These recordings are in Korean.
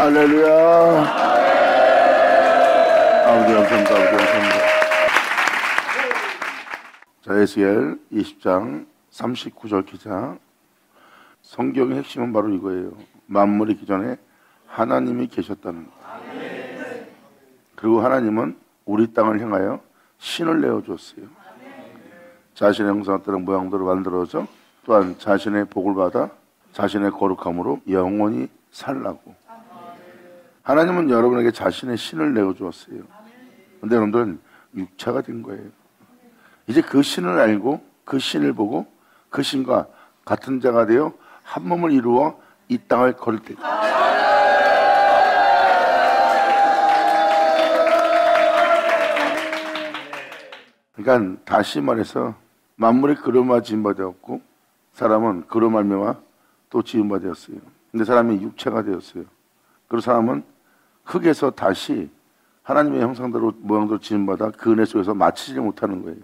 할렐루야. 아버지 감사합니다. 아버지 감사합니다. 자, 에스겔 20장 39절 기자. 성경의 핵심은 바로 이거예요. 만물이 기존에 하나님이 계셨다는 거. 그리고 하나님은 우리 땅을 향하여 신을 내어주었어요. 자신의 형상에 따른 모양대로 만들어서 또한 자신의 복을 받아 자신의 거룩함으로 영원히 살라고. 하나님은 여러분에게 자신의 신을 내어주었어요. 그런데 여러분들은 육체가 된 거예요. 이제 그 신을 알고 그 신을 보고 그 신과 같은 자가 되어 한 몸을 이루어 이 땅을 걸을 때, 그러니까 다시 말해서 만물이 그로 말미암아 지은 바 되었고 사람은 그로 말미암아 또 지은 바 되었어요. 근데 사람이 육체가 되었어요. 그리고 사람은 흙에서 다시 하나님의 형상대로 모양대로 지은 바다 그 은혜 속에서 맞추지 못하는 거예요.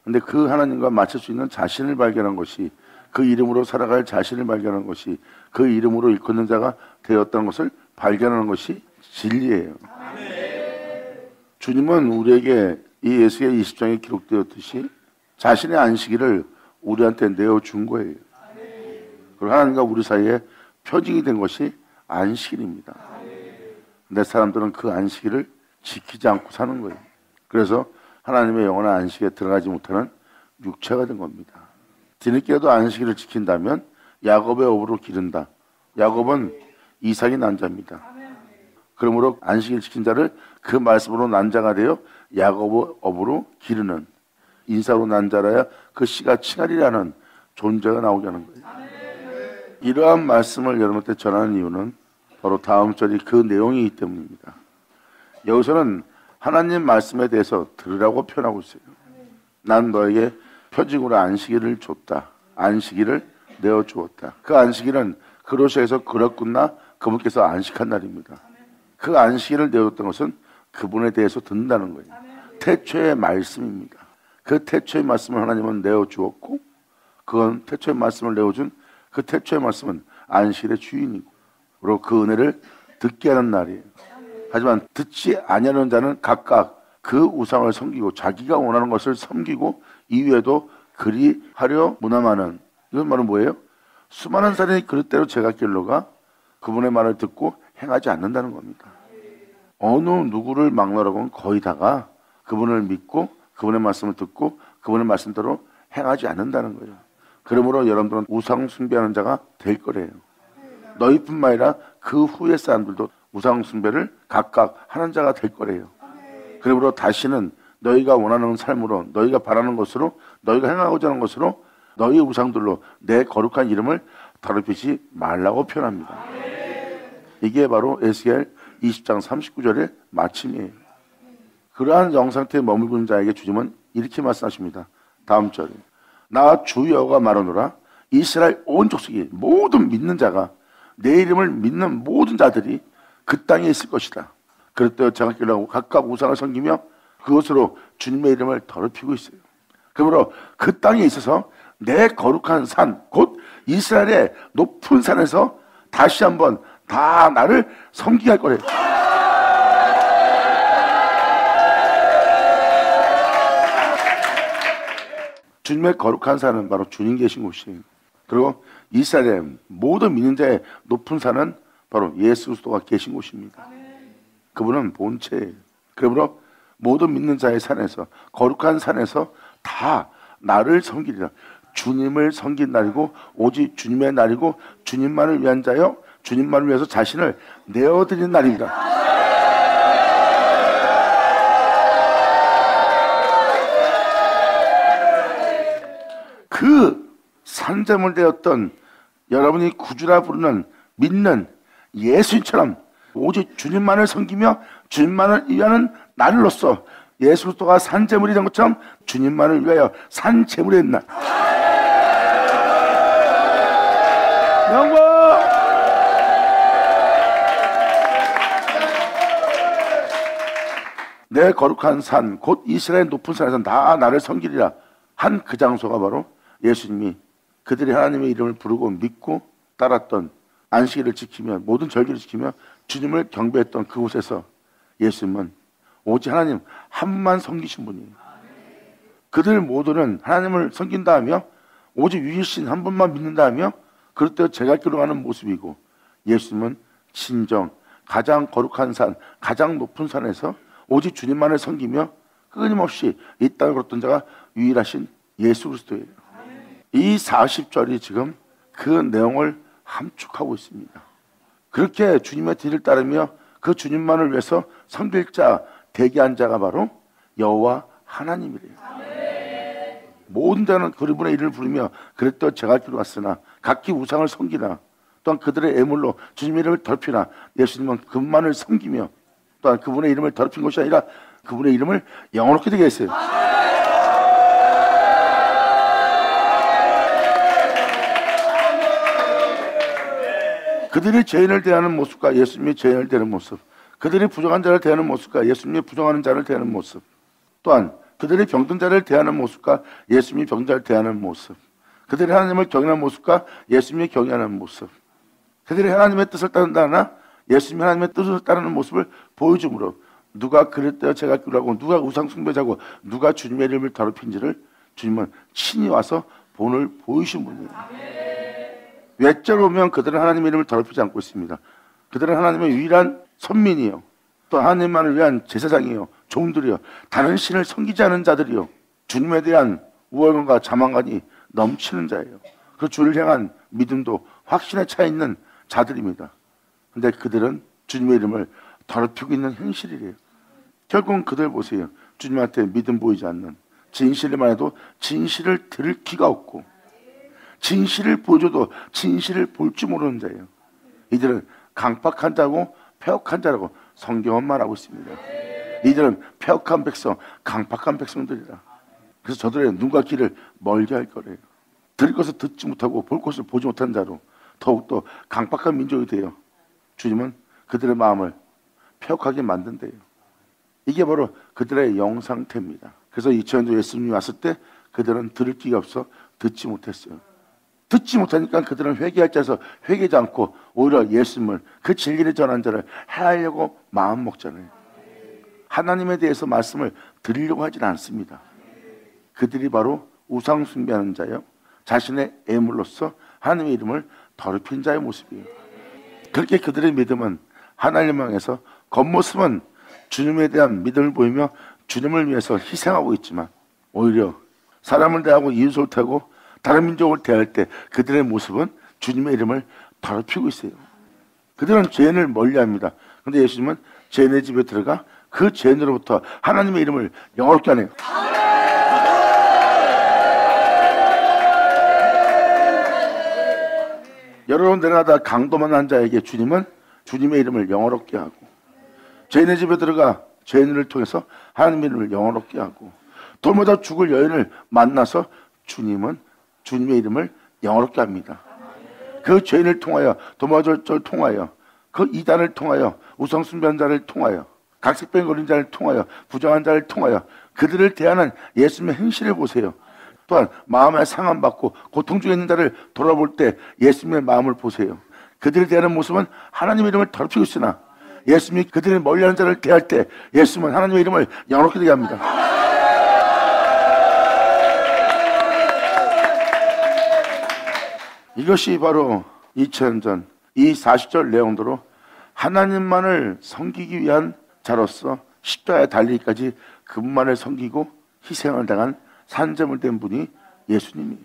근데 그 하나님과 맞출 수 있는 자신을 발견한 것이, 그 이름으로 살아갈 자신을 발견한 것이, 그 이름으로 일컫는 자가 되었다는 것을 발견하는 것이 진리예요. 주님은 우리에게 이 에스겔 20장에 기록되었듯이 자신의 안식일을 우리한테 내어준 거예요. 그리고 하나님과 우리 사이에 표징이 된 것이 안식일입니다. 근데 사람들은 그 안식일을 지키지 않고 사는 거예요. 그래서 하나님의 영원한 안식에 들어가지 못하는 육체가 된 겁니다. 뒤늦게라도 안식일을 지킨다면 야곱의 업으로 기른다. 야곱은 이삭이 난 자입니다. 그러므로 안식일 지킨 자를 그 말씀으로 난 자가 되어 야곱의 업으로 기르는, 인사로 난 자라야 그 씨가 칭하리라는 존재가 나오게 하는 거예요. 이러한 말씀을 여러분한테 전하는 이유는 바로 다음 절이 그 내용이기 때문입니다. 여기서는 하나님 말씀에 대해서 들으라고 표현하고 있어요. 난 너에게 표징으로 안식일을 줬다. 안식일을 내어주었다. 그 안식일은 그로시아에서 그렇구나 그분께서 안식한 날입니다. 그 안식일을 내어줬던 것은 그분에 대해서 듣는다는 거예요. 태초의 말씀입니다. 그 태초의 말씀을 하나님은 내어주었고, 그건 태초의 말씀을 내어준 그 태초의 말씀은 안식일의 주인이고, 그리고 그 은혜를 듣게 하는 날이에요. 하지만 듣지 아니하는 자는 각각 그 우상을 섬기고 자기가 원하는 것을 섬기고 이외에도 그리하려 무남하는, 이건 말은 뭐예요? 수많은 사람이 그릇대로 제각길로가 그분의 말을 듣고 행하지 않는다는 겁니다. 어느 누구를 막론하고는 거의 다가 그분을 믿고 그분의 말씀을 듣고 그분의 말씀대로 행하지 않는다는 거예요. 그러므로 여러분들은 우상 숭배하는 자가 될 거래요. 너희뿐만 아니라 그 후의 사람들도 우상 숭배를 각각 하는 자가 될 거래요. 그러므로 다시는 너희가 원하는 삶으로, 너희가 바라는 것으로, 너희가 행하고자 하는 것으로 너희 우상들로 내 거룩한 이름을 더럽히지 말라고 표현합니다. 이게 바로 에스겔 20장 39절의 마침이에요. 그러한 영상태에 머물고 있는 자에게 주님은 이렇게 말씀하십니다. 다음 절에 나 주 여호와가 말하노라. 이스라엘 온 족속이 모든 믿는 자가, 내 이름을 믿는 모든 자들이 그 땅에 있을 것이다. 그럴 때 장학길하고 각각 우상을 섬기며 그것으로 주님의 이름을 더럽히고 있어요. 그러므로 그 땅에 있어서 내 거룩한 산, 곧 이스라엘의 높은 산에서 다시 한번 다 나를 섬기게 할 거래요. 주님의 거룩한 산은 바로 주님 계신 곳이에요. 그리고 이스라엘의 모든 믿는 자의 높은 산은 바로 예수 그리스도가 계신 곳입니다. 그분은 본체예요. 그러므로 모든 믿는 자의 산에서, 거룩한 산에서 다 나를 섬기리라. 주님을 섬긴 날이고 오직 주님의 날이고 주님만을 위한 자여 주님만을 위해서 자신을 내어드리는 날입니다. 그 산재물 되었던 여러분이 구주라 부르는 믿는 예수님처럼 오직 주님만을 섬기며 주님만을 위하는 날로서 예수 그리스도가 산재물이 된 것처럼 주님만을 위하여 산재물이 된 날. 영광! 내 거룩한 산, 곧 이스라엘 높은 산에서 다 나를 섬기리라 한 그 장소가 바로 예수님이 그들이 하나님의 이름을 부르고 믿고 따랐던 안식일을 지키며 모든 절기를 지키며 주님을 경배했던 그곳에서 예수님은 오직 하나님 한 분만 섬기신 분이에요. 그들 모두는 하나님을 섬긴다 하며 오직 유일신 한 분만 믿는다 하며 그럴 때 제갈길로 가는 모습이고, 예수님은 진정 가장 거룩한 산, 가장 높은 산에서 오직 주님만을 섬기며 끊임없이 이 땅을 걸었던 자가 유일하신 예수 그리스도예요. 이 40절이 지금 그 내용을 함축하고 있습니다. 그렇게 주님의 뒤를 따르며 그 주님만을 위해서 섬길 자, 대기한 자가 바로 여호와 하나님이래요. 모든 자는 그분의 이름을 부르며 그랬던 제갈길로 갔으나 각기 우상을 섬기나 또한 그들의 애물로 주님의 이름을 더럽히나 예수님은 그분만을 섬기며 또한 그분의 이름을 더럽힌 것이 아니라 그분의 이름을 영원롭게 되게 했어요. 그들이 죄인을 대하는 모습과 예수님이 죄인을 대하는 모습, 그들이 부정한 자를 대하는 모습과 예수님이 부정하는 자를 대하는 모습, 또한 그들이 병든 자를 대하는 모습과 예수님이 병든 자를 대하는 모습, 그들이 하나님을 경외하는 모습과 예수님이 경외하는 모습, 그들이 하나님의 뜻을 따른다나 예수님이 하나님의 뜻을 따르는 모습을 보여주므로 누가 그릇되어 제갈길로 하고 누가 우상 숭배자고 누가 주님의 이름을 더럽힌지를 주님은 친히 와서 본을 보이신 분이에요. 외적으로 보면 그들은 하나님의 이름을 더럽히지 않고 있습니다. 그들은 하나님의 유일한 선민이요, 또 하나님만을 위한 제사장이요, 종들이요, 다른 신을 섬기지 않은 자들이요, 주님에 대한 우월감과 자만감이 넘치는 자예요. 그 주를 향한 믿음도 확신에 차 있는 자들입니다. 근데 그들은 주님의 이름을 더럽히고 있는 행실이래요. 결국은 그들 보세요. 주님한테 믿음 보이지 않는, 진실만 해도 진실을 들을 기가 없고 진실을 보여줘도 진실을 볼 줄 모르는 자예요. 이들은 강팍한 자고 폐역한 자라고 성경은 말하고 있습니다. 이들은 폐역한 백성, 강팍한 백성들이라. 그래서 저들의 눈과 귀를 멀게 할 거래요. 들을 것을 듣지 못하고 볼 것을 보지 못한 자로 더욱더 강팍한 민족이 되어 주님은 그들의 마음을 폐역하게 만든대요. 이게 바로 그들의 영상태입니다. 그래서 2000년도 예수님이 왔을 때 그들은 들을 귀가 없어 듣지 못했어요. 듣지 못하니까 그들은 회개할 자에서 회개하지 않고 오히려 예수님을, 그 진리를 전한 자를 해하려고 마음 먹잖아요. 하나님에 대해서 말씀을 드리려고 하진 않습니다. 그들이 바로 우상 숭배하는 자요, 자신의 애물로서 하나님의 이름을 더럽힌 자의 모습이에요. 그렇게 그들의 믿음은 하나님을 향해서 겉모습은 주님에 대한 믿음을 보이며 주님을 위해서 희생하고 있지만 오히려 사람을 대하고 이웃을 대하고 다른 민족을 대할 때 그들의 모습은 주님의 이름을 더럽히고 있어요. 그들은 죄인을 멀리합니다. 그런데 예수님은 죄인의 집에 들어가 그 죄인으로부터 하나님의 이름을 영원롭게 하네요. 여러분, 내려가다 강도만 한 자에게 주님은 주님의 이름을 영원롭게 하고, 죄인의 집에 들어가 죄인을 통해서 하나님의 이름을 영원롭게 하고, 돌마다 죽을 여인을 만나서 주님은 주님의 이름을 영원롭게 합니다. 그 죄인을 통하여, 도마저를 통하여, 그 이단을 통하여, 우상 숭배한 자를 통하여, 각색병 걸린 자를 통하여, 부정한 자를 통하여 그들을 대하는 예수님의 행실을 보세요. 또한 마음에 상함받고 고통 중에 있는 자를 돌아볼 때 예수님의 마음을 보세요. 그들을 대하는 모습은 하나님의 이름을 더럽히고 있으나 예수님이 그들을 멀리하는 자를 대할 때 예수님은 하나님의 이름을 영원롭게 되게 합니다. 이것이 바로 2000년 전 이 40절 내용대로 하나님만을 섬기기 위한 자로서 십자가에 달리기까지 그분만을 섬기고 희생을 당한 산점을 된 분이 예수님이에요.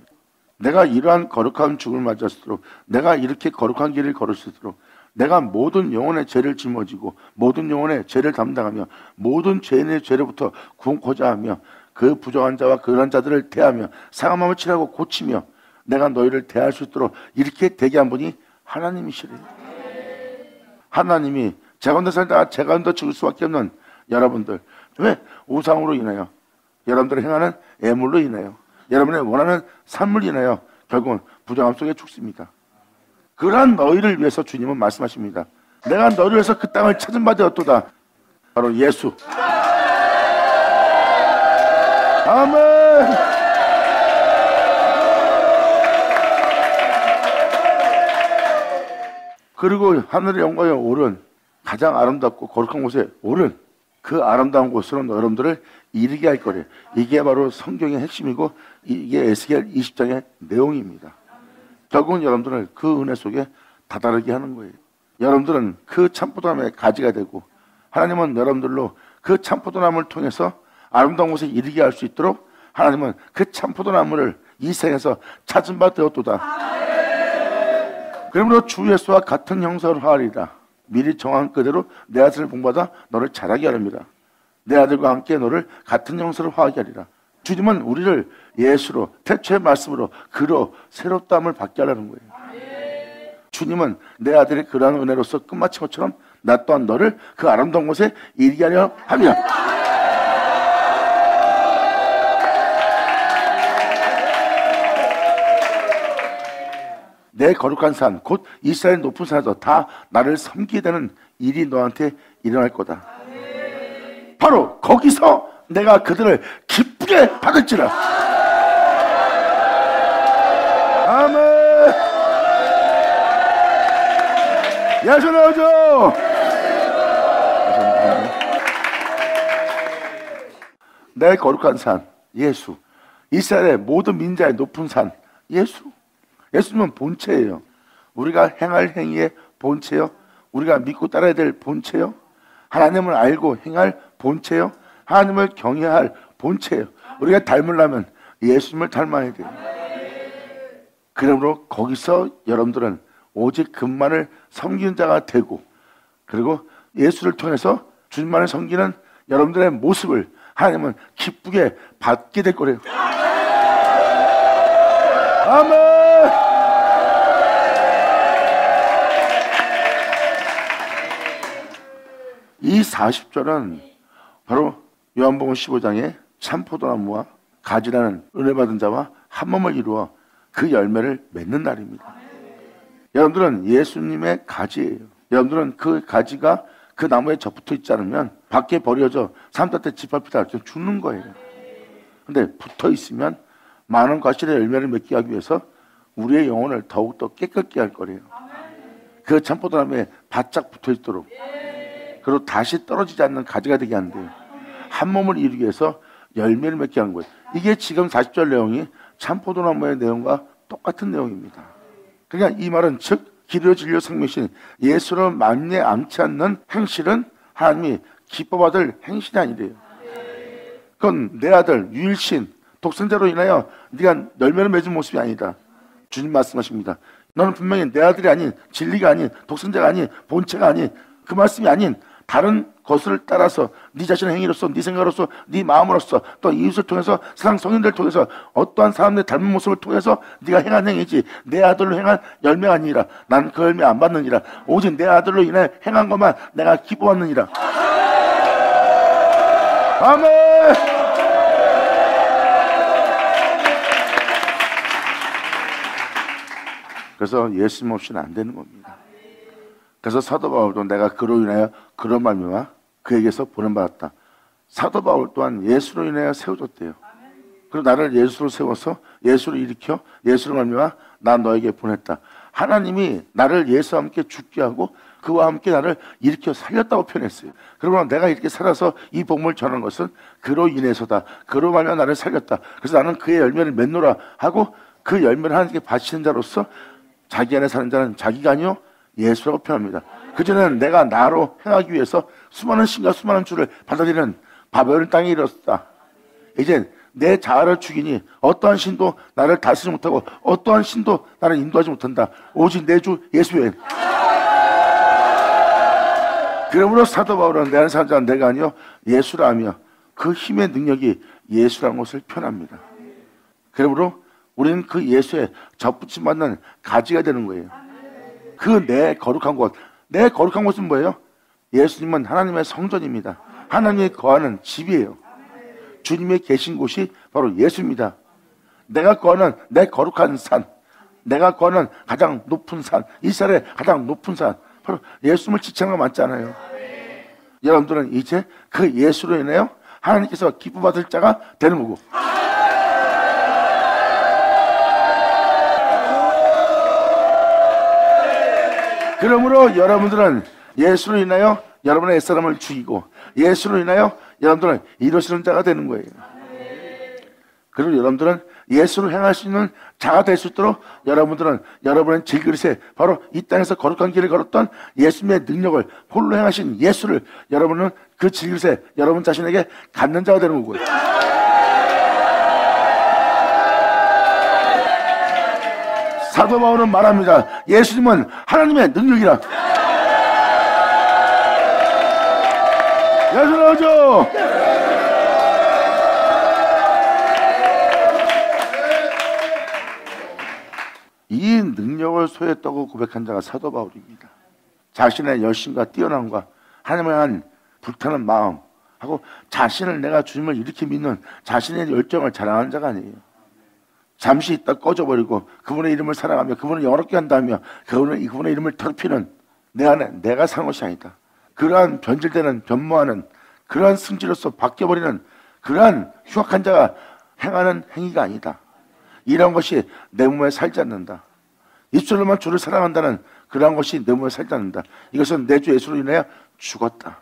내가 이러한 거룩한 죽음을 맞았도록, 내가 이렇게 거룩한 길을 걸을 수 있도록, 내가 모든 영혼의 죄를 짊어지고 모든 영혼의 죄를 담당하며 모든 죄인의 죄로부터 구원코자 하며 그 부정한 자와 그런 자들을 대하며 상함함을 치라고 고치며 내가 너희를 대할 수 있도록 이렇게 되게 한 분이 하나님이시래요. 하나님이 제 가운데 살다가 제 가운데 죽을 수밖에 없는 여러분들, 왜? 우상으로 인하여, 여러분들이 행하는 애물로 인하여, 여러분의 원하는 삶을 인하여 결국은 부정함 속에 죽습니다. 그러한 너희를 위해서 주님은 말씀하십니다. 내가 너희를 위해서 그 땅을 찾은 바 되었도다. 바로 예수. 아멘. 그리고 하늘의 영광에 오른 가장 아름답고 거룩한 곳에 오른 그 아름다운 곳으로 여러분들을 이르게 할 거래요. 이게 바로 성경의 핵심이고 이게 에스겔 20장의 내용입니다. 결국은 여러분들을 그 은혜 속에 다다르게 하는 거예요. 여러분들은 그 참포도나무의 가지가 되고 하나님은 여러분들로 그 참포도나무를 통해서 아름다운 곳에 이르게 할 수 있도록 하나님은 그 참포도나무를 이 생에서 찾은 바 되었도다. 그러므로 주 예수와 같은 형상을 하리라. 미리 정한 그대로 내 아들을 본받아 너를 자라게 하렵니다. 내 아들과 함께 너를 같은 형상을 화하게 하리라. 주님은 우리를 예수로 태초의 말씀으로 그로 새롭다함을 받게 하려는 거예요. 주님은 내 아들의 그러한 은혜로서 끝마친 것처럼 나 또한 너를 그 아름다운 곳에 이르게 하려 합니다. 내 거룩한 산, 곧 이스라엘 높은 산에서 다 나를 섬기게 되는 일이 너한테 일어날 거다. 바로 거기서 내가 그들을 기쁘게 받을지라. 아멘. 예수 나오죠. 내 거룩한 산, 예수. 이스라엘의 모든 민자의 높은 산, 예수. 예수님은 본체예요. 우리가 행할 행위의 본체요. 우리가 믿고 따라야 될 본체요. 하나님을 알고 행할 본체요. 하나님을 경외할 본체예요. 우리가 닮으려면 예수님을 닮아야 돼요. 그러므로 거기서 여러분들은 오직 그만을 섬기는 자가 되고, 그리고 예수를 통해서 주님만을 섬기는 여러분들의 모습을 하나님은 기쁘게 받게 될 거래요. 아멘. 이 40절은 바로 요한복음 15장에 참포도나무와 가지라는 은혜 받은 자와 한 몸을 이루어 그 열매를 맺는 날입니다. 여러분들은 예수님의 가지예요. 여러분들은 그 가지가 그 나무에 접붙어 있지 않으면 밖에 버려져 산뜻에 짓밟히다 죽는 거예요. 근데 붙어 있으면 많은 과실의 열매를 맺게 하기 위해서 우리의 영혼을 더욱더 깨끗게 할 거래요. 그 참포도나무에 바짝 붙어 있도록, 그리고 다시 떨어지지 않는 가지가 되게 한대요. 한 몸을 이루기 위해서 열매를 맺게 한 거예요. 이게 지금 40절 내용이 참포도나무의 내용과 똑같은 내용입니다. 그러니까 이 말은 즉 기도 진료 생명신 예수를 만내 않지 않는 행실은 하나님이 기뻐받을 행실이 아니래요. 그건 내 아들 유일신 독생자로 인하여 네가 열매를 맺은 모습이 아니다. 주님 말씀하십니다. 너는 분명히 내 아들이 아닌, 진리가 아닌, 독생자가 아닌, 본체가 아닌, 그 말씀이 아닌 다른 것을 따라서 네 자신의 행위로서, 네 생각으로서, 네 마음으로서, 또 이웃을 통해서, 세상 성인들을 통해서, 어떠한 사람들의 닮은 모습을 통해서 네가 행한 행위지 내 아들로 행한 열매가 아니라 나는 그 열매 안 받느니라. 오직 내 아들로 인해 행한 것만 내가 기뻐하느니라. 아멘. 그래서 예수님 없이는 안 되는 겁니다. 그래서 사도 바울도 내가 그로 인하여 그런 말미암아 그에게서 보냄받았다. 사도 바울 또한 예수로 인하여 세워졌대요. 그리고 나를 예수로 세워서 예수를 일으켜 예수로 말미암아 나 너에게 보냈다. 하나님이 나를 예수와 함께 죽게 하고 그와 함께 나를 일으켜 살렸다고 표현했어요. 그러면 내가 이렇게 살아서 이 복음을 전하는 것은 그로 인해서다. 그로 말미암아 나를 살렸다. 그래서 나는 그의 열매를 맺노라 하고 그 열매를 하나님께 바치는 자로서 자기 안에 사는 자는 자기가 아니요 예수라고 표현합니다. 그전에는 내가 나로 행하기 위해서 수많은 신과 수많은 주를 받아들이는 바벨론 땅에 이르렀다. 이제 내 자아를 죽이니 어떠한 신도 나를 다스리지 못하고 어떠한 신도 나를 인도하지 못한다. 오직 내 주 예수 외엔. 그러므로 사도 바울은 내 안에 사는 자는 내가 아니요 예수라 하며 그 힘의 능력이 예수라는 것을 표현합니다. 그러므로 우리는 그 예수에 접붙임 받는 가지가 되는 거예요. 그 내 거룩한 곳, 내 거룩한 곳은 뭐예요? 예수님은 하나님의 성전입니다. 하나님이 거하는 집이에요. 주님이 계신 곳이 바로 예수입니다. 내가 거하는 내 거룩한 산, 내가 거하는 가장 높은 산, 이스라엘의 가장 높은 산, 바로 예수님을 지칭한 거 맞잖아요. 여러분들은 이제 그 예수로 인하여 하나님께서 기뻐받을 자가 되는 거고, 그러므로 여러분들은 예수로 인하여 여러분의 옛사람을 죽이고 예수로 인하여 여러분들은 이루시는 자가 되는 거예요. 그리고 여러분들은 예수를 행할 수 있는 자가 될 수 있도록 여러분들은 여러분의 질그릇에 바로 이 땅에서 거룩한 길을 걸었던 예수님의 능력을 홀로 행하신 예수를 여러분은 그 질그릇에 여러분 자신에게 갖는 자가 되는 거고요. 사도 바울은 말합니다. 예수님은 하나님의 능력이라. 예수 나오죠. 이 능력을 소유했다고 고백한 자가 사도 바울입니다. 자신의 열심과 뛰어남과 하나님을 향한 불타는 마음하고 자신을 내가 주님을 이렇게 믿는 자신의 열정을 자랑하는 자가 아니에요. 잠시 있다 꺼져버리고 그분의 이름을 사랑하며 그분을 영화롭게 한다며 그분의 이름을 더럽히는 내 안에 내가 사는 것이 아니다. 그러한 변질되는 변모하는 그러한 승질로서 바뀌어버리는 그러한 흉악한 자가 행하는 행위가 아니다. 이런 것이 내 몸에 살지 않는다. 입술로만 주를 사랑한다는 그러한 것이 내 몸에 살지 않는다. 이것은 내 주 예수로 인하여 죽었다.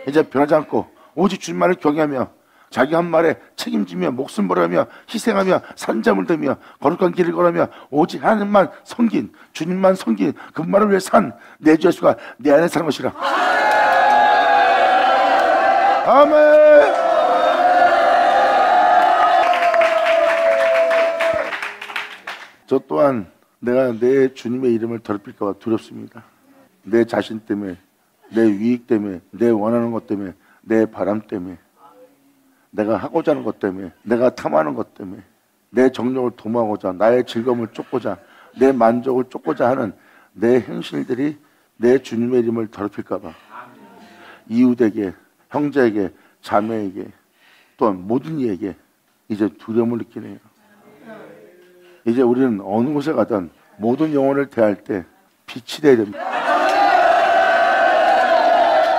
이제 변하지 않고 오직 주님만을 경외하며 자기 한 말에 책임지며 목숨 버려하며 희생하며 산잠을 들며 거룩한 길을 걸으며 오직 하나님만 섬긴 주님만 섬긴 그분만을 위해 산 내 주 예수가 내 안에 사는 것이라. 아멘. 저 또한 내가 내 주님의 이름을 더럽힐까 봐 두렵습니다. 내 자신 때문에, 내 유익 때문에, 내 원하는 것 때문에, 내 바람 때문에, 내가 하고자 하는 것 때문에, 내가 탐하는 것 때문에, 내 정욕을 도모하고자, 나의 즐거움을 쫓고자, 내 만족을 쫓고자 하는 내 행실들이 내 주님의 이름을 더럽힐까 봐 이웃에게, 형제에게, 자매에게, 또한 모든 이에게 이제 두려움을 느끼네요. 이제 우리는 어느 곳에 가든 모든 영혼을 대할 때 빛이 되어야 됩니다.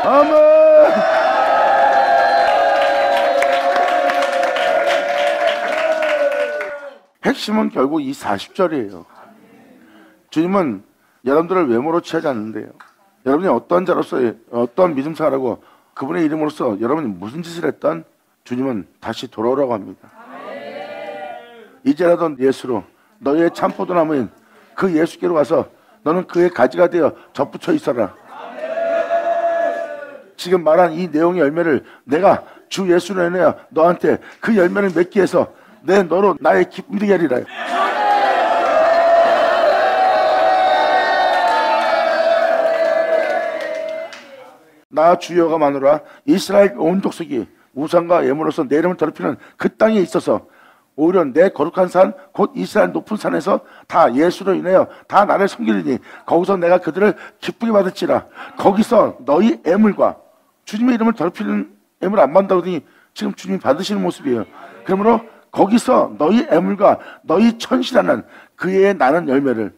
아멘. 핵심은 결국 이 40절이에요. 주님은 여러분들을 외모로 취하지 않는데요. 여러분이 어떤 자로서 어떤 믿음생활하고 그분의 이름으로서 여러분이 무슨 짓을 했던 주님은 다시 돌아오라고 합니다. 이제라도 예수로 너의 참포도나무인 그 예수께로 가서 너는 그의 가지가 되어 접붙여 있어라. 지금 말한 이 내용의 열매를 내가 주 예수로 인하여 너한테 그 열매를 맺기 위해서 내 너로 나의 기쁨이 되게 하리라. 나 주여가 마누라 이스라엘 온 족속이 우상과 예물로서 내 이름을 더럽히는 그 땅에 있어서 오히려 내 거룩한 산 곧 이스라엘 높은 산에서 다 예수로 인하여 다 나를 섬기리니 거기서 내가 그들을 기쁘게 받을지라. 거기서 너희 애물과 주님의 이름을 더럽히는 애물 안 받는다고 하더니 지금 주님이 받으시는 모습이에요. 그러므로 거기서 너희 애물과 너희 천시라는 그의 나는 열매를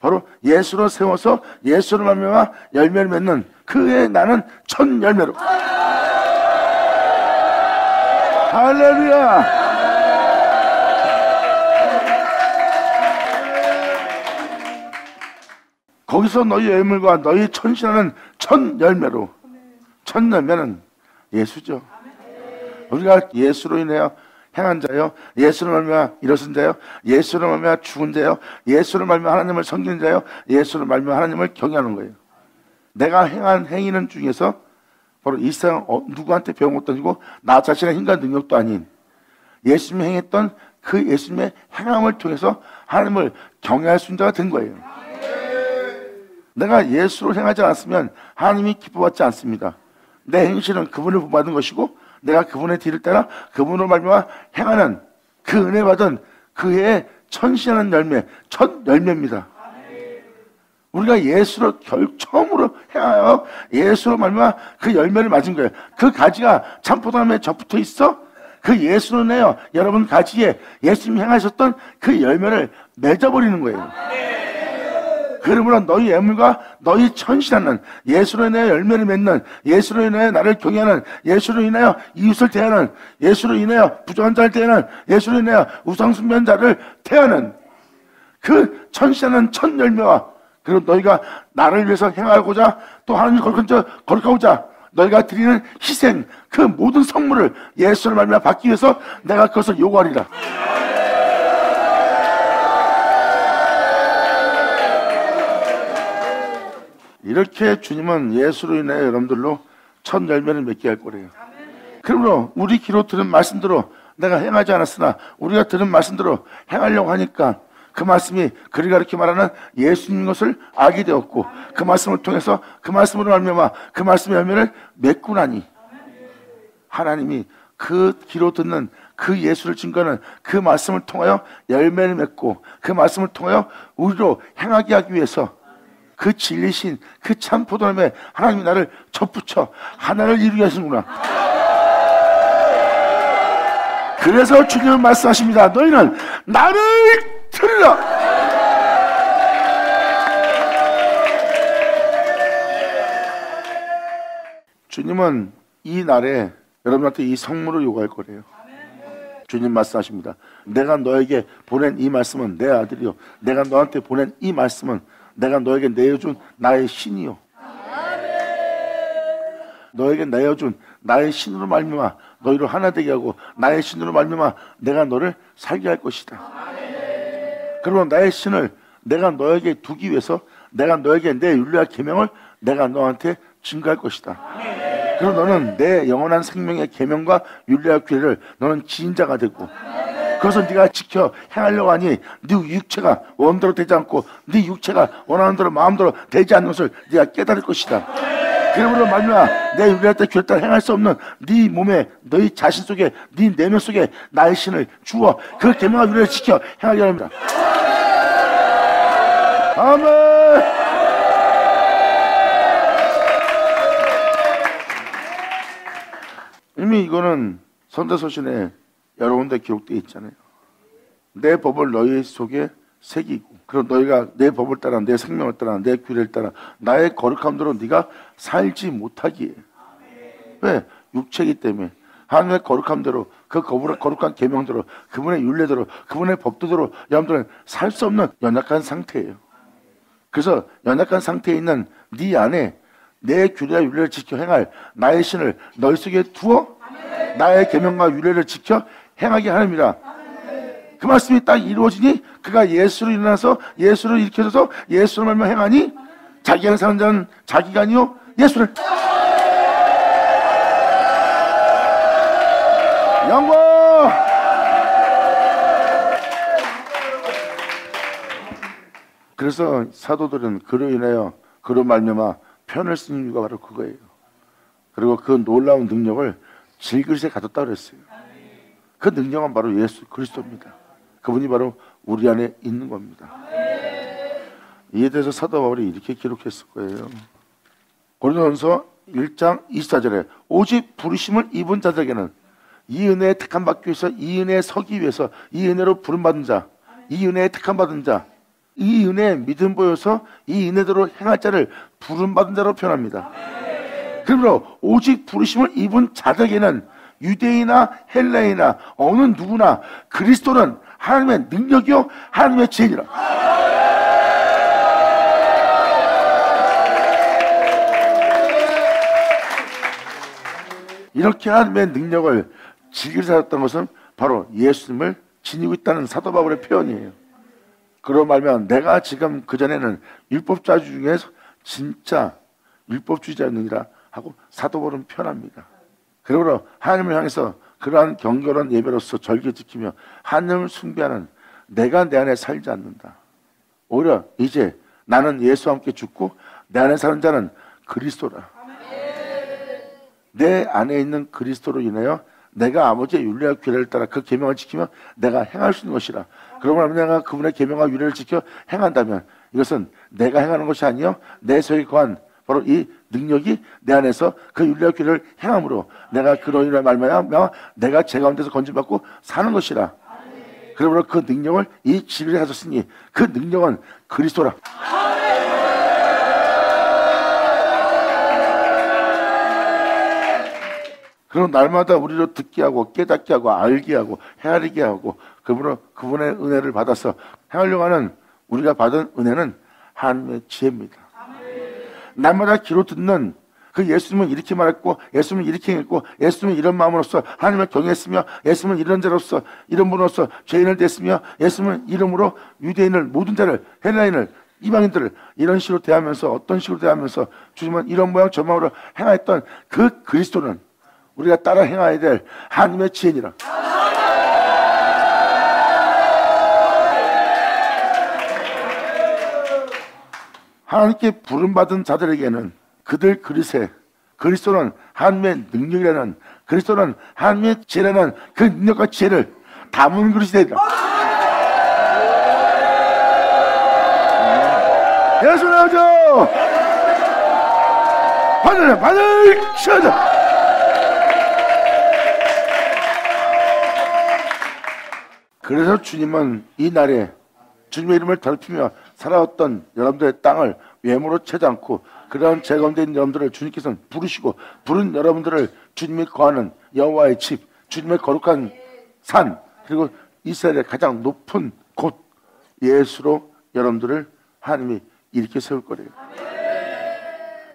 바로 예수로 세워서 예수로 말미암아 열매를 맺는 그의 나는 천 열매로. 할렐루야. 거기서 너희 열매과 너희 천시라는 천 열매로. 천 열매는 예수죠. 우리가 예수로 인하여 행한 자요, 예수를 말미암아 일어선 자요, 예수를 말미암아 죽은 자요, 예수를 말미암아 하나님을 섬기는 자요, 예수를 말미암아 하나님을 경외하는 거예요. 내가 행한 행위는 중에서 바로 이 세상 누구한테 배운 것도 아니고 나 자신의 힘과 능력도 아닌 예수님이 행했던 그 예수님의 행함을 통해서 하나님을 경외할 수 있는 자가 된 거예요. 내가 예수로 행하지 않았으면 하나님이 기뻐받지 않습니다. 내 행실은 그분을 본받은 것이고 내가 그분의 뒤를 따라 그분으로 말미암아 행하는 그 은혜 받은 그의 천시하는 열매, 첫 열매입니다. 우리가 예수로 처음으로 행하여 예수로 말미암아 그 열매를 맞은 거예요. 그 가지가 참포도나무에 접붙어 있어 그 예수로 내어 여러분 가지에 예수님이 행하셨던 그 열매를 맺어버리는 거예요. 그러므로 너희 애물과 너희 천시라는 예수로 인하여 열매를 맺는 예수로 인하여 나를 경외하는 예수로 인하여 이웃을 대하는 예수로 인하여 부정한 자를 대하는 예수로 인하여 우상 숭배한 자를 대하는 그 천시라는 천 열매와 그리고 너희가 나를 위해서 행하고자 또 하나님을 거룩하고자 너희가 드리는 희생, 그 모든 성물을 예수를 말미암아 받기 위해서 내가 그것을 요구하리라. 이렇게 주님은 예수로 인해 여러분들로 첫 열매를 맺게 할 거래요. 그러므로 우리 귀로 들은 말씀대로 내가 행하지 않았으나 우리가 들은 말씀대로 행하려고 하니까 그 말씀이 그리가 이렇게 말하는 예수님 것을 알게 되었고 그 말씀을 통해서 그 말씀으로 말미암아 그 말씀의 열매를 맺고 나니 하나님이 그 귀로 듣는 그 예수를 증거하는 그 말씀을 통하여 열매를 맺고 그 말씀을 통하여 우리로 행하게 하기 위해서 그 진리신 그 참 포도나무에 하나님이 나를 접붙여 하나를 이루게 하시는구나. 그래서 주님은 말씀하십니다. 너희는 나를 들으라. 주님은 이 날에 여러분한테 이 성물을 요구할 거래요. 주님 말씀하십니다. 내가 너에게 보낸 이 말씀은 내 아들이요 내가 너한테 보낸 이 말씀은 내가 너에게 내어준 나의 신이요 너에게 내어준 나의 신으로 말미암아 너희를 하나 되게 하고 나의 신으로 말미암아 내가 너를 살게 할 것이다. 그리고 나의 신을 내가 너에게 두기 위해서 내가 너에게 내 율례와 계명을 내가 너한테 증거할 것이다. 그리고 너는 내 영원한 생명의 계명과 율례와 규례를 너는 지인자가 되고 그것을 네가 지켜 행하려고 하니 네 육체가 원대로 되지 않고 네 육체가 원하는 대로 마음대로 되지 않는 것을 네가 깨달을 것이다. 그러므로 말미암아 내 율례할 때 규례 따라 행할 수 없는 네 몸에 너희 자신 속에 네 내면 속에 나의 신을 주어 그 계명과 율례를 지켜 행하게 합니다. 아멘. 이미 이거는 선대서신에 여러 군데 기록되어 있잖아요. 내 법을 너희 속에 새기고 그리고 너희가 내 법을 따라 내 생명을 따라 내 규례를 따라 나의 거룩함대로 네가 살지 못하기에 왜? 육체이기 때문에 하나님의 거룩함대로 그 거룩한 계명대로 그분의 율례대로 그분의 법도대로 여러분들은 살 수 없는 연약한 상태예요. 그래서 연약한 상태에 있는 네 안에 내 규례와 율례를 지켜 행할 나의 신을 너희 속에 두어 나의 계명과 율례를 지켜 행하게 하느니라. 그 말씀이 딱 이루어지니 그가 예수로 일어나서 예수를 일으켜서 예수로 말미암아 행하니 자기가 사는 자는 자기가 아니요 예수를. 영광. 그래서 사도들은 그로 인하여 그로 말미암아 편을 쓰는 이유가 바로 그거예요. 그리고 그 놀라운 능력을 질그릇에 가뒀다 그랬어요. 그 능력은 바로 예수 그리스도입니다. 그분이 바로 우리 안에 있는 겁니다. 이에 대해서 사도 바울이 이렇게 기록했을 거예요. 고린도전서 1장 24절에 오직 부르심을 입은 자들에게는 이 은혜에 택함 받기 위해서 이 은혜에 서기 위해서 이 은혜로 부름받은 자 이 은혜에 택함 받은 자 이 은혜에 믿음 보여서 이 은혜대로 행할 자를 부름받은 자로 표현합니다. 그러므로 오직 부르심을 입은 자들에게는 유대인이나 헬라인이나 어느 누구나 그리스도는 하나님의 능력이요 하나님의 지혜니라. 이렇게 하나님의 능력을 즐기게 살았던 것은 바로 예수님을 지니고 있다는 사도 바울의 표현이에요. 그로 말면 내가 지금 그전에는 율법자 중에서 진짜 율법주의자였느니라 하고 사도 바울은 표현합니다. 그러므로 하나님을 향해서 그러한 경건한 예배로서 절기 지키며 하나님을 숭배하는 내가 내 안에 살지 않는다. 오히려 이제 나는 예수와 함께 죽고 내 안에 사는 자는 그리스도라. 내 안에 있는 그리스도로 인하여 내가 아버지의 율례와 규례를 따라 그 계명을 지키며 내가 행할 수 있는 것이라. 그러면 내가 그분의 계명과 율례를 지켜 행한다면 이것은 내가 행하는 것이 아니요 내 속에 거한 바로 이 능력이 내 안에서 그 율례와 규례를 행함으로 내가 그로 인해 말미암아 내가 제 가운데서 건진받고 사는 것이라. 그러므로 그 능력을 이 지혜를 가졌으니 그 능력은 그리스도라. 그럼 날마다 우리로 듣게 하고 깨닫게 하고 알게 하고 헤아리게 하고 그분의 은혜를 받아서 행하려고 하는 우리가 받은 은혜는 하나님의 지혜입니다. 날마다 귀로 듣는 그 예수님은 이렇게 말했고, 예수님은 이렇게 행했고, 예수님은 이런 마음으로서 하나님을 경외했으며, 예수님은 이런 자로서 이런 분으로서 죄인을 des으며, 예수님은 이름으로 유대인을 모든 자를, 헬라인을, 이방인들을 이런 식으로 대하면서, 어떤 식으로 대하면서 주님은 이런 모양 저 모양으로 행하였던 그 그리스도는 우리가 따라 행해야 될 하나님의 지혜니라. 하나님께 부름받은 자들에게는 그들 그릇에 그리스도는 하나님의 능력이라는, 그리스도는 하나님의 지혜라는 그 능력과 지혜를 담은 그릇이 되리라. 예수 나오죠. 받을 쉬어져. 그래서 주님은 이 날에 주님의 이름을 더럽히며 살아왔던 여러분들의 땅을 외모로 채지 않고, 그런 제 가운데 있는 여러분들을 주님께서는 부르시고, 부른 여러분들을 주님이 거하는 여호와의 집, 주님의 거룩한 산, 그리고 이스라엘의 가장 높은 곳 예수로 여러분들을 하나님이 일으켜 세울 거래요.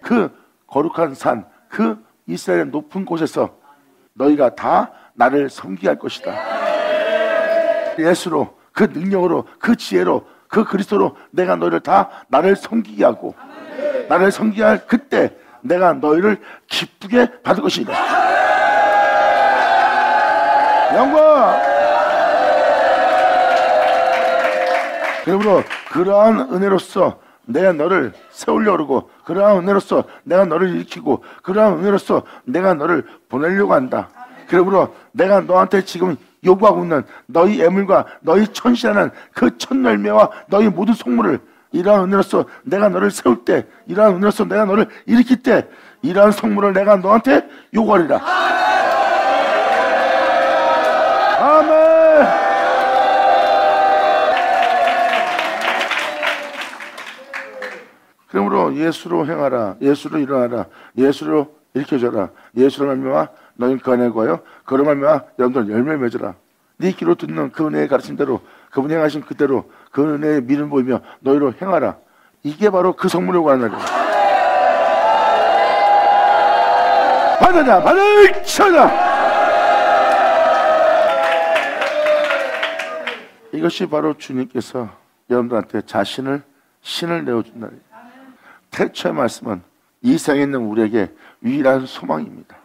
그 거룩한 산, 그 이스라엘의 높은 곳에서 너희가 다 나를 섬기게 할 것이다. 예수로, 그 능력으로, 그 지혜로, 그 그리스도로 내가 너희를 다 나를 섬기게 하고, 나를 섬기게 할 그때 내가 너희를 기쁘게 받을 것이다. 영광! 그러므로 그러한 은혜로서 내가 너를 세우려고 그러고, 그러한 은혜로서 내가 너를 일으키고, 그러한 은혜로서 내가 너를 보내려고 한다. 그러므로 내가 너한테 지금 요구하고 있는 너희 애물과 너희 천시라는 그 첫 열매와 너희 모든 속물을, 이러한 은혜로서 내가 너를 세울 때, 이러한 은혜로서 내가 너를 일으킬 때, 이러한 속물을 내가 너한테 요구하리라. 아멘. 그러므로 예수로 행하라, 예수로 일어나라, 예수로 일으켜져라, 예수로 말미암아 너희는 그 안에 거하여 그로 말미암아 여러분들은 열매를 맺으라. 네 귀로 듣는 그 은혜의 가르침대로, 그분이 행하신 그대로 그 은혜의 미를 보이며 너희로 행하라. 이게 바로 그 성물을 구하는 날이야. 받으자, 받으셔자. 이것이 바로 주님께서 여러분들한테 자신을, 신을 내어준 날이에요. 태초의 말씀은 이 세상에 있는 우리에게 유일한 소망입니다.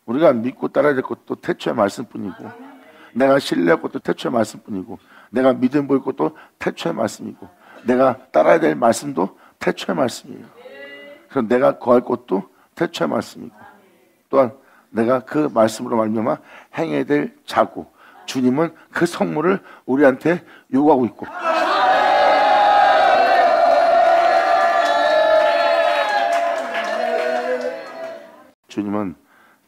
우리가 믿고 따라야 될 것도 태초의 말씀뿐이고, 내가 신뢰할 것도 태초의 말씀뿐이고, 내가 믿음 보일 것도 태초의 말씀이고, 내가 따라야 될 말씀도 태초의 말씀이에요. 그래서 내가 거할 것도 태초의 말씀이고, 또한 내가 그 말씀으로 말미암아 행해야 될 자고, 주님은 그 성물을 우리한테 요구하고 있고, 주님은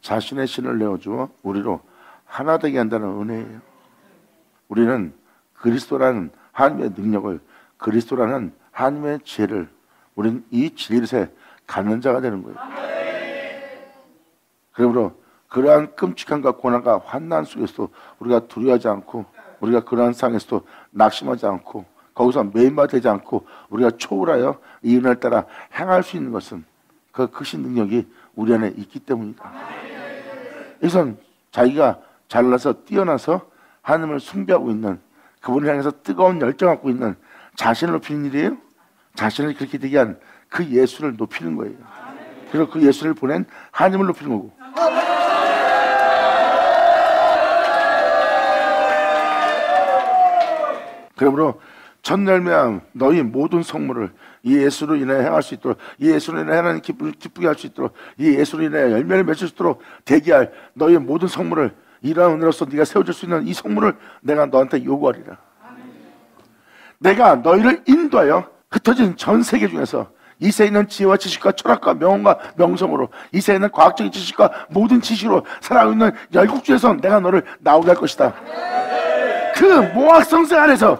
자신의 신을 내어주어 우리로 하나 되게 한다는 은혜예요. 우리는 그리스도라는 하나님의 능력을, 그리스도라는 하나님의 지혜를, 우리는 이 진리에 갖는 자가 되는 거예요. 그러므로 그러한 끔찍함과 고난과 환난 속에서도 우리가 두려워하지 않고, 우리가 그러한 상에서도 낙심하지 않고, 거기서 매인바 되지 않고 우리가 초월하여 이 은혜를 따라 행할 수 있는 것은 그 크신 능력이 우리 안에 있기 때문이다. 이것은 자기가 잘나서 뛰어나서 하나님을 숭배하고 있는, 그분을 향해서 뜨거운 열정을 갖고 있는 자신을 높이는 일이에요. 자신을 그렇게 되게 한 그 예수를 높이는 거예요. 그리고 그 예수를 보낸 하나님을 높이는 거고. 그러므로 첫 열매한 너희 모든 성물을 이 예수로 인하여 행할 수 있도록, 이 예수로 인하여 하나님 기쁘게 할 수 있도록, 이 예수로 인하여 열매를 맺을 수 있도록 대기할 너희 모든 성물을, 이러한 은혜로서 네가 세워줄 수 있는 이 성물을 내가 너한테 요구하리라. 내가 너희를 인도하여 흩어진 전 세계 중에서 이 세에 있는 지혜와 지식과 철학과 명언과 명성으로, 이 세에 있는 과학적인 지식과 모든 지식으로 살아가고 있는 열국주에서 내가 너를 나오게 할 것이다. 그 모학성세 안에서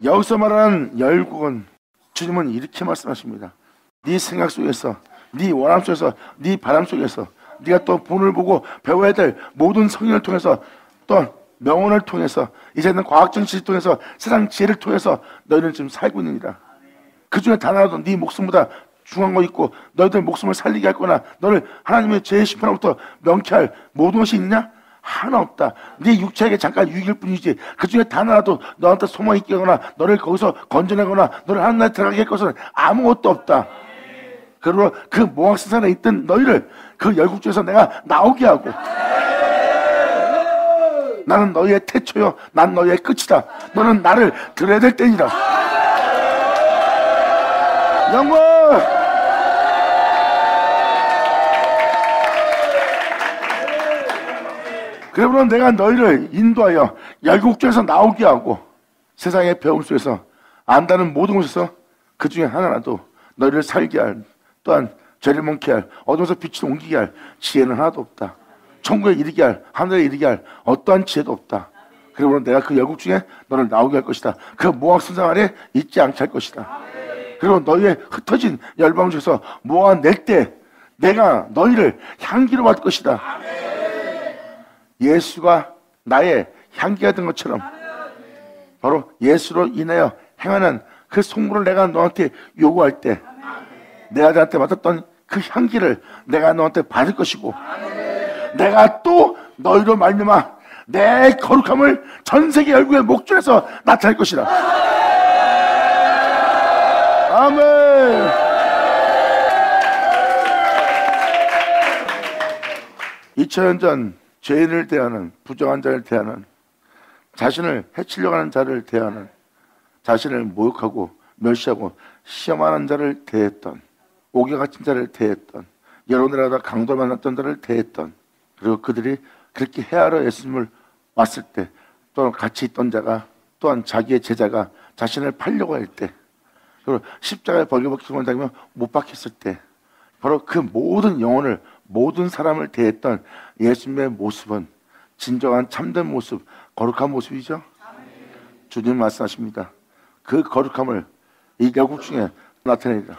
여기서 말하는 열국은, 주님은 이렇게 말씀하십니다. 네 생각 속에서, 네 원함 속에서, 네 바람 속에서, 네가 또 본을 보고 배워야 될 모든 성인을 통해서 또 명언을 통해서, 이제는 과학적 지식을 통해서, 세상 지혜를 통해서 너희는 지금 살고 있느니라. 그 중에 단 하나도 네 목숨보다 중요한 거 있고 너희들 목숨을 살리게 할 거나 너를 하나님의 죄의 심판으로부터 명쾌할 모든 것이 있느냐? 하나 없다. 네 육체에게 잠깐 유익일 뿐이지 그 중에 단 하나도 너한테 소망이 있거나 너를 거기서 건져내거나 너를 하나님 나라에 들어가게 할 것은 아무것도 없다. 그러므로 그 모학세상에 있던 너희를 그 열국 중에서 내가 나오게 하고, 나는 너희의 태초요 난 너희의 끝이다. 너는 나를 들어야 될 때니라. 영광! 그러므로 내가 너희를 인도하여 열국 중에서 나오게 하고 세상의 배움 속에서 안다는 모든 곳에서 그 중에 하나라도 너희를 살게 할, 또한 죄를 멈게 할, 어둠에서 빛을 옮기게 할 지혜는 하나도 없다. 천국에 이르게 할, 하늘에 이르게 할 어떠한 지혜도 없다. 그러므로 내가 그 열국 중에 너를 나오게 할 것이다. 그 모학 선상 아래 있지 않게 할 것이다. 그리고 너희의 흩어진 열방 중에서 모아낼 때 내가 너희를 향기로 받을 것이다. 예수가 나의 향기가 된 것처럼 바로 예수로 인하여 행하는 그 속물을 내가 너한테 요구할 때 내 아들한테 맡았던 그 향기를 내가 너한테 받을 것이고, 내가 또 너희로 말미암아 내 거룩함을 전 세계 열국의 목줄에서 나타낼 것이다. 아멘. (2000년) 전 죄인을 대하는, 부정한 자를 대하는, 자신을 해치려고 하는 자를 대하는, 자신을 모욕하고 멸시하고 시험하는 자를 대했던, 옥에 갇힌 자를 대했던, 여러 나라다 강도를 만났던 자를 대했던, 그리고 그들이 그렇게 헤아려 예수님을 왔을 때, 또 같이 있던 자가, 또한 자기의 제자가 자신을 팔려고 할 때, 그리고 십자가에 벌거벗김을 당하며 못 박혔을 때, 바로 그 모든 영혼을, 모든 사람을 대했던 예수님의 모습은 진정한 참된 모습, 거룩한 모습이죠. 주님 말씀하십니다. 그 거룩함을 이 열국 중에 나타내리라.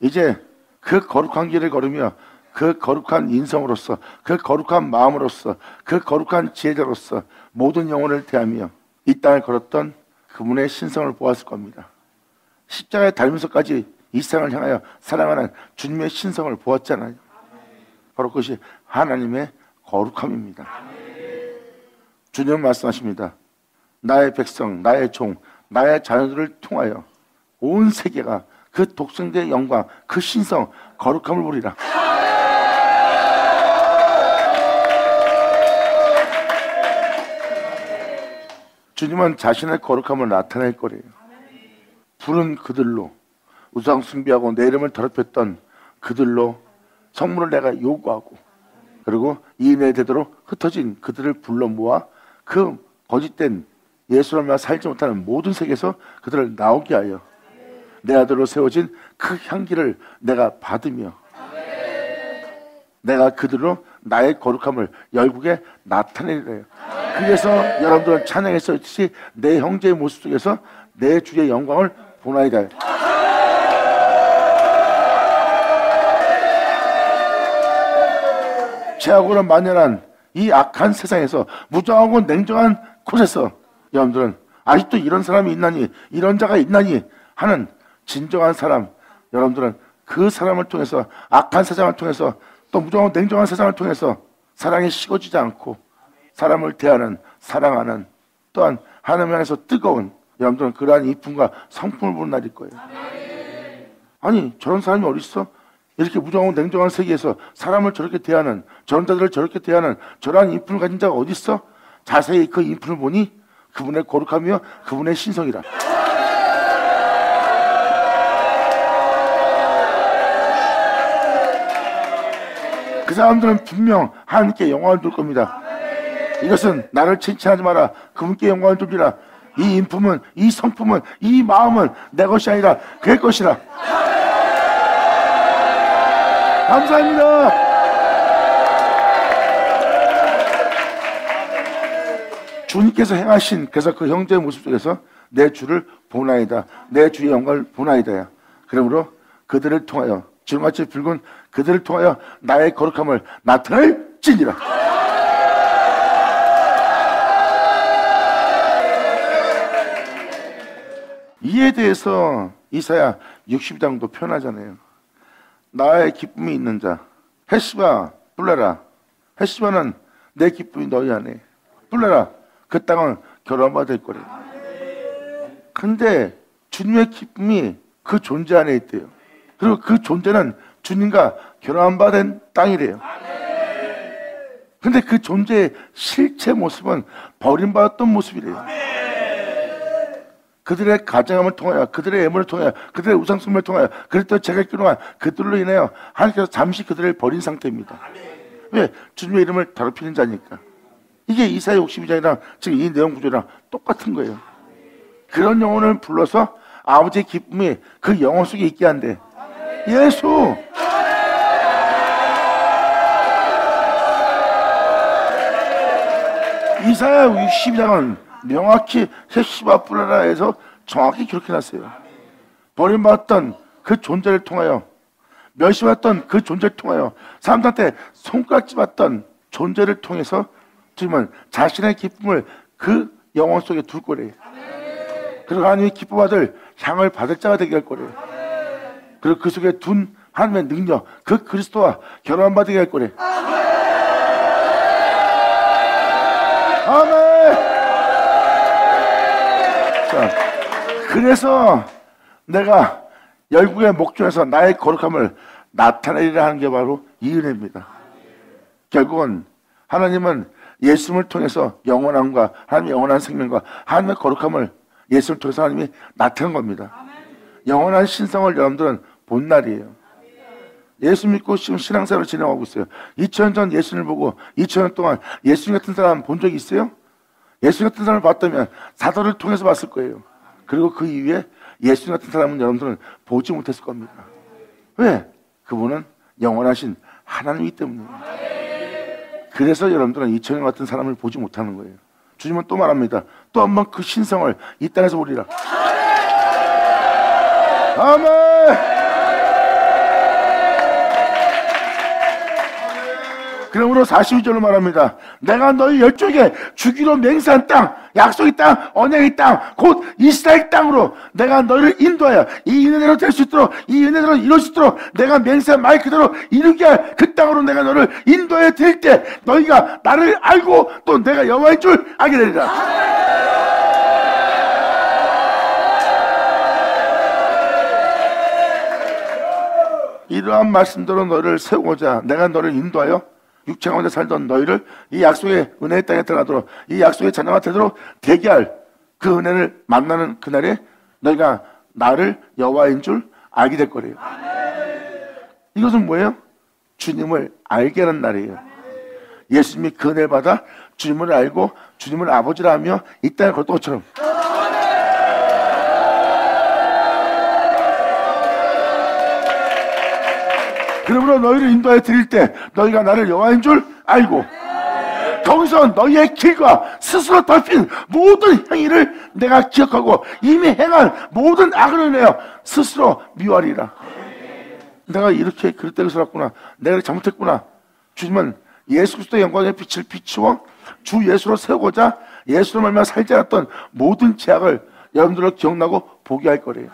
이제 그 거룩한 길을 걸으며 그 거룩한 인성으로서, 그 거룩한 마음으로서, 그 거룩한 지혜자로서 모든 영혼을 대하며 이 땅을 걸었던 그분의 신성을 보았을 겁니다. 십자가에 달면서까지 이 세상을 향하여 사랑하는 주님의 신성을 보았잖아요. 바로 그것이 하나님의 거룩함입니다. 주님은 말씀하십니다. 나의 백성, 나의 종, 나의 자녀들을 통하여 온 세계가 그 독생자의 영광, 그 신성, 거룩함을 보리라. 주님은 자신의 거룩함을 나타낼 거래요. 부른 그들로, 우상 숭배하고 내 이름을 더럽혔던 그들로 성물을 내가 요구하고, 그리고 이인의 대대로 흩어진 그들을 불러 모아 그 거짓된 예수를 말며 살지 못하는 모든 세계에서 그들을 나오게 하여 내 아들로 세워진 그 향기를 내가 받으며 내가 그들로 나의 거룩함을 열국에 나타내리래요. 그래서 여러분들은 찬양에 써있듯이 내 형제의 모습 속에서 내 주의 영광을 보나이다. 죄악으로 만연한 이 악한 세상에서, 무정하고 냉정한 곳에서 여러분들은 아직도 이런 사람이 있나니, 이런 자가 있나니 하는 진정한 사람, 여러분들은 그 사람을 통해서, 악한 세상을 통해서, 또 무정하고 냉정한 세상을 통해서 사랑이 식어지지 않고 사람을 대하는, 사랑하는, 또한 하나님 안에서 뜨거운, 여러분들은 그러한 이쁨과 성품을 보는 날일 거예요. 아니 저런 사람이 어디 있어? 이렇게 무정하고 냉정한 세계에서 사람을 저렇게 대하는, 저런 자들을 저렇게 대하는 저러한 인품을 가진 자가 어디 있어? 자세히 그 인품을 보니 그분의 거룩함이요 그분의 신성이라. 그 사람들은 분명 하나님께 영광을 돌 겁니다. 이것은 나를 칭찬하지 마라, 그분께 영광을 돌리라. 이 인품은, 이 성품은, 이 마음은 내 것이 아니라 그의 것이라. 감사합니다. 주님께서 행하신, 그래서 그 형제의 모습 속에서 내 주를 보나이다, 내 주의 영광을 보나이다야. 그러므로 그들을 통하여 주름같이 붉은 그들을 통하여 나의 거룩함을 나타낼지니라. 이에 대해서 이사야 60장도 표현하잖아요. 나의 기쁨이 있는 자, 헤시바 뿔레라. 헤시바는 내 기쁨이 너희 안에. 뿔레라, 그 땅은 결혼받아 될 거래요. 근데 주님의 기쁨이 그 존재 안에 있대요. 그리고 그 존재는 주님과 결혼받은 땅이래요. 근데 그 존재의 실체 모습은 버림받았던 모습이래요. 그들의 가정함을 통하여, 그들의 애물을 통하여, 그들의 우상숭배를 통하여, 그들도 제가 기록한 그들로 인하여 하나님께서 잠시 그들을 버린 상태입니다. 왜? 주님의 이름을 더럽히는 자니까. 이게 이사야 62장이랑 지금 이 내용 구조랑 똑같은 거예요. 그런 영혼을 불러서 아버지의 기쁨이 그 영혼 속에 있게 한대. 예수! 이사야 62장은 명확히 헤시바 뿔레라에서 정확히 기록해놨어요. 버림받았던 그 존재를 통하여, 멸시받았던 그 존재를 통하여, 사람들한테 손가락질받던 존재를 통해서 주님은 자신의 기쁨을 그 영혼 속에 둘 거래요. 그리고 하나님이 기뻐받을 향을 받을 자가 되게 할 거래요. 그리고 그 속에 둔 하나님의 능력, 그 그리스도와 결혼받게 할 거래요. 아멘. 자, 그래서 내가 열국의 목전에서 나의 거룩함을 나타내리라 하는 게 바로 이 은혜입니다. 결국은 하나님은 예수님을 통해서 영원함과 하나님의 영원한 생명과 하나님의 거룩함을 예수님을 통해서 하나님이 나타낸 겁니다. 영원한 신성을 여러분들은 본 날이에요. 예수 믿고 지금 신앙생활을 진행하고 있어요. 2000년 전 예수님을 보고 2000년 동안 예수님 같은 사람 본 적이 있어요? 예수님 같은 사람을 봤다면 사도를 통해서 봤을 거예요. 그리고 그 이후에 예수님 같은 사람은 여러분들은 보지 못했을 겁니다. 왜? 그분은 영원하신 하나님이기 때문이에요. 그래서 여러분들은 2000년 같은 사람을 보지 못하는 거예요. 주님은 또 말합니다. 또 한 번 그 신성을 이 땅에서 보리라. 아멘. 그러므로 42절로 말합니다. 내가 너희 열조에게 주기로 맹세한 땅, 약속의 땅, 언약의 땅, 곧 이스라엘 땅으로 내가 너희를 인도하여 이 은혜대로 될 수 있도록, 이 은혜대로 이룰 수 있도록 내가 맹세한 말 그대로 이루게 할 그 땅으로 내가 너를 인도해 드릴 때 너희가 나를 알고 또 내가 여호와인 줄 알게 되리라. 이러한 말씀대로 너를 세우고자 내가 너를 인도하여 육체 가운데 살던 너희를 이 약속의 은혜의 땅에 들어가도록, 이 약속의 자녀가 되도록 대기할 그 은혜를 만나는 그날에 너희가 나를 여호와인 줄 알게 될 거래요. 이것은 뭐예요? 주님을 알게 하는 날이에요. 예수님이 그 은혜를 받아 주님을 알고 주님을 아버지라 하며 이 땅에 걷던 것처럼 그러므로 너희를 인도해 드릴 때 너희가 나를 여호와인 줄 알고 거기서 너희의 길과 스스로 덮인 모든 행위를 내가 기억하고 이미 행한 모든 악을 내어 스스로 미워하리라. 내가 이렇게 그릇 때를 살았구나, 내가 이렇게 잘못했구나. 주님은 예수 그리스도의 영광의 빛을 비추어 주 예수로 세우고자 예수로 말미암아 살지 않았던 모든 죄악을 여러분들로 기억나고 보게 할 거래요.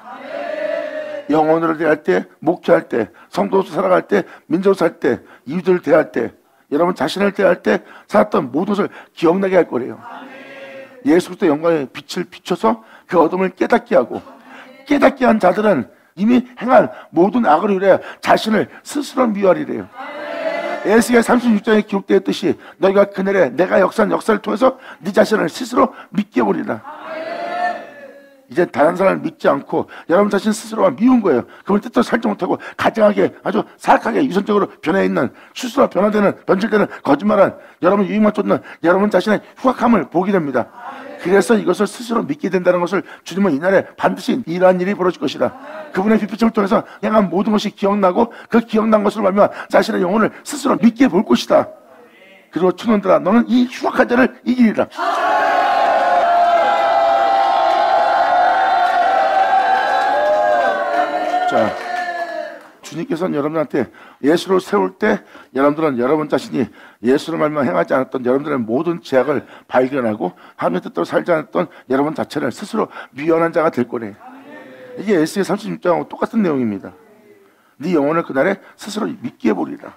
영혼으로 대할 때, 목회할 때, 성도로서 살아갈 때, 민족으로 살 때, 이웃들을 대할 때, 여러분 자신을 대할 때 살았던 모든 것을 기억나게 할 거래요. 예수 그리스도의 영광의 빛을 비춰서 그 어둠을 깨닫게 하고, 깨닫게 한 자들은 이미 행한 모든 악을 위하여 자신을 스스로 미워하리래요. 에스겔 36장에 기록되어 있듯이 너희가 그날에 내가 역사한 역사를 통해서 네 자신을 스스로 믿게 버리라. 이제 다른 사람을 믿지 않고 여러분 자신 스스로가 미운 거예요. 그걸 뜻대로 살지 못하고 가증하게 아주 사악하게 유선적으로 변해 있는, 스스로 변화되는, 변질되는 거짓말한, 여러분 유익만 쫓는 여러분 자신의 흉악함을 보게 됩니다. 그래서 이것을 스스로 믿게 된다는 것을 주님은 이날에 반드시 이러한 일이 벌어질 것이다. 그분의 빛을 통해서 행한 모든 것이 기억나고 그 기억난 것으로 말미암아 자신의 영혼을 스스로 믿게 볼 것이다. 그리고 춘원들아 너는 이 흉악한 자를 이기리라. 자, 주님께서는 여러분한테 예수를 세울 때 여러분들은 여러분 자신이 예수를 말만 행하지 않았던 여러분들의 모든 죄악을 발견하고 하나님의 뜻대로 살지 않았던 여러분 자체를 스스로 미워하는 자가 될 거래요. 이게 에스겔 36장하고 똑같은 내용입니다. 네 영혼을 그날에 스스로 믿게 해보리라.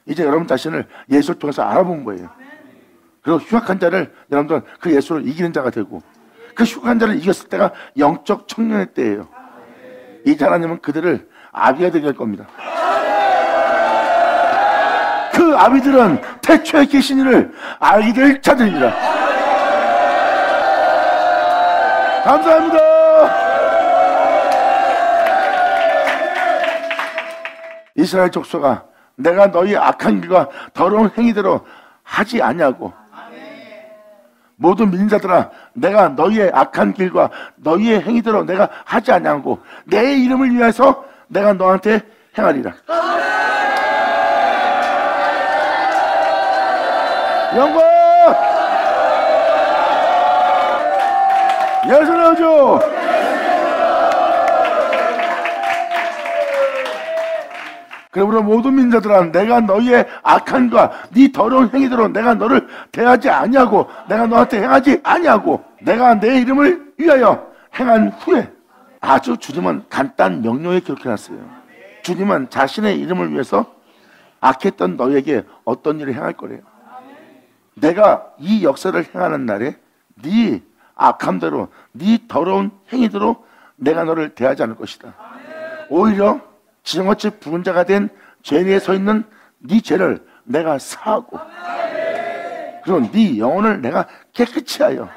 이제 여러분 자신을 예수를 통해서 알아본 거예요. 그리고 흉악한 자를 여러분들은 그 예수를 이기는 자가 되고, 그 흉악한 자를 이겼을 때가 영적 청년의 때예요. 이제 하나님은 그들을 아비가 되게 할 겁니다. 그 아비들은 태초에 계신 이를 알게 될 자들입니다. 감사합니다. 이스라엘 족속아, 내가 너희 악한 길과 더러운 행위대로 하지 아니하고, 모든 민자들아, 내가 너희의 악한 길과 너희의 행위대로 내가 하지 아니하고 내 이름을 위해서 내가 너한테 행하리라. 영광! 예수 나오죠. 그러므로 모든 민자들아, 내가 너희의 악한과 네 더러운 행위대로 내가 너를 대하지 아니하고 내가 너한테 행하지 아니하고 내가 내 이름을 위하여 행한 후에, 아주 주님은 간단 명료하게 기록해놨어요. 주님은 자신의 이름을 위해서 악했던 너에게 어떤 일을 행할 거래요. 내가 이 역사를 행하는 날에 네 악함대로 네 더러운 행위대로 내가 너를 대하지 않을 것이다. 오히려 지정같이 부은 자가 된 죄인에 서 있는 네 죄를 내가 사하고, 그리고 네 영혼을 내가 깨끗이 하여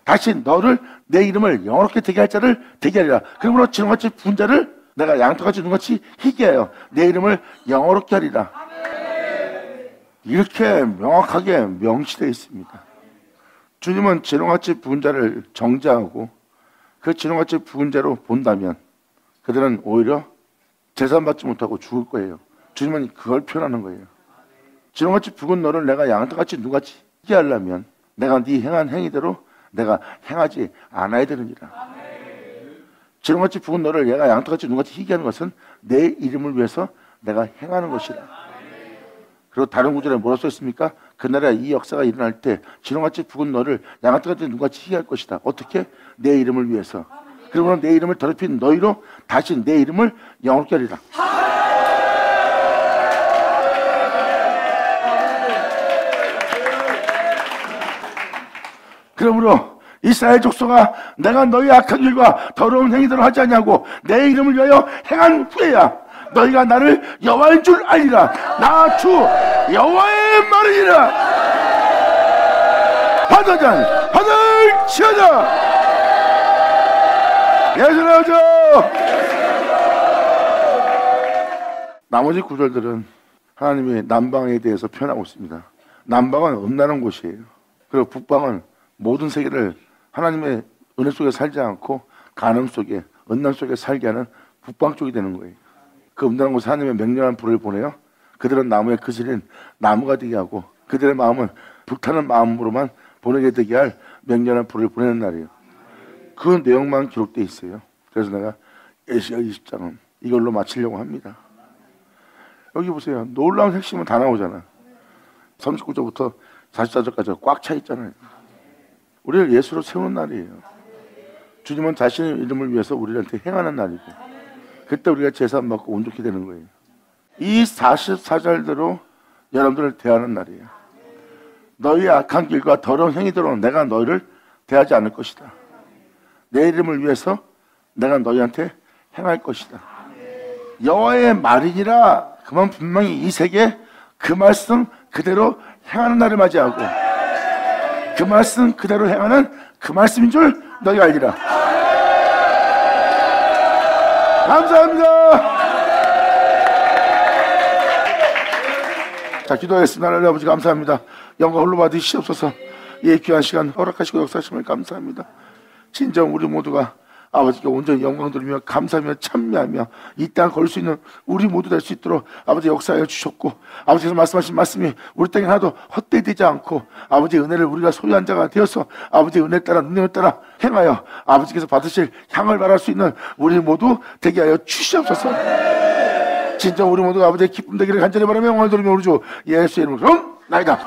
다시 너를, 내 이름을 영원롭게 되게 할 자를 되게 하리라. 그러므로 지정같이 부은 자를 내가 양털같이 눈같이 희게 하여 내 이름을 영원롭게 하리라. 이렇게 명확하게 명시되어 있습니다. 주님은 지정같이 부은 자를 정죄하고 그 지정같이 부은 자로 본다면 그들은 오히려 재산받지 못하고 죽을 거예요. 주님은 그걸 표현하는 거예요. 지렁같이 붉은 너를 내가 양털같이 눈같이 희게 하려면 내가 네 행한 행위대로 내가 행하지 않아야 되느니라. 지렁같이 붉은 너를 내가 양털같이 눈같이 희게 하는 것은 내 이름을 위해서 내가 행하는 것이라. 그리고 다른 구절에 뭐라 써있습니까? 그날에 이 역사가 일어날 때 지렁같이 붉은 너를 양털같이 눈같이 희게 할 것이다. 어떻게? 내 이름을 위해서. 그러므로 내 이름을 더럽힌 너희로 다시 내 이름을 영원케 하리라. 그러므로 이스라엘 족속아, 내가 너희 악한 일과 더러운 행위대로 하지 않냐고 내 이름을 위하여 행한 후에야 너희가 나를 여호와인 줄 알리라. 나 주 여호와의 말이니라. 받으자, 받을지어다. 예수 나오죠. 나머지 구절들은 하나님이 남방에 대해서 표현하고 있습니다. 남방은 음란한 곳이에요. 그리고 북방은 모든 세계를 하나님의 은혜 속에 살지 않고 간음 속에, 음란 속에 살게 하는 북방 쪽이 되는 거예요. 그 음란한 곳에 하나님의 맹렬한 불을 보내요. 그들은 나무에 그슬린 나무가 되게 하고 그들의 마음은 불타는 마음으로만 보내게 되게 할 맹렬한 불을 보내는 날이에요. 그 내용만 기록되어 있어요. 그래서 내가 에스겔 20장은 이걸로 마치려고 합니다. 여기 보세요. 놀라운 핵심은 다 나오잖아. 39절부터 44절까지 꽉 차 있잖아요. 우리를 예수로 세우는 날이에요. 주님은 자신의 이름을 위해서 우리한테 행하는 날이고, 그때 우리가 제사 받고 온전히 되는 거예요. 이 44절대로 여러분들을 대하는 날이에요. 너희 악한 길과 더러운 행위대로 내가 너희를 대하지 않을 것이다. 내 이름을 위해서 내가 너희한테 행할 것이다. 여호와의 말이니라. 그만 분명히 이 세계 그 말씀 그대로 행하는 날을 맞이하고 그 말씀 그대로 행하는 그 말씀인 줄 너희가 알리라. 감사합니다. 자, 기도하겠습니다. 하나님 아버지 감사합니다. 영광 홀로 받으시옵소서. 이 귀한 시간 허락하시고 역사하심을 감사합니다. 진정 우리 모두가 아버지께 온전히 영광 돌리며 감사하며 찬미하며 이 땅 걸 수 있는 우리 모두 될 수 있도록 아버지 역사하여 주셨고, 아버지께서 말씀하신 말씀이 우리 땅에 하나도 헛되지 않고 아버지의 은혜를 우리가 소유한 자가 되어서 아버지의 은혜 따라 능력을 따라 행하여 아버지께서 받으실 향을 바랄 수 있는 우리 모두 되게 하여 주시옵소서. 진짜 우리 모두가 아버지의 기쁨 되기를 간절히 바라며 영광을 돌리며 우리 주 예수의 이름으로 나이다.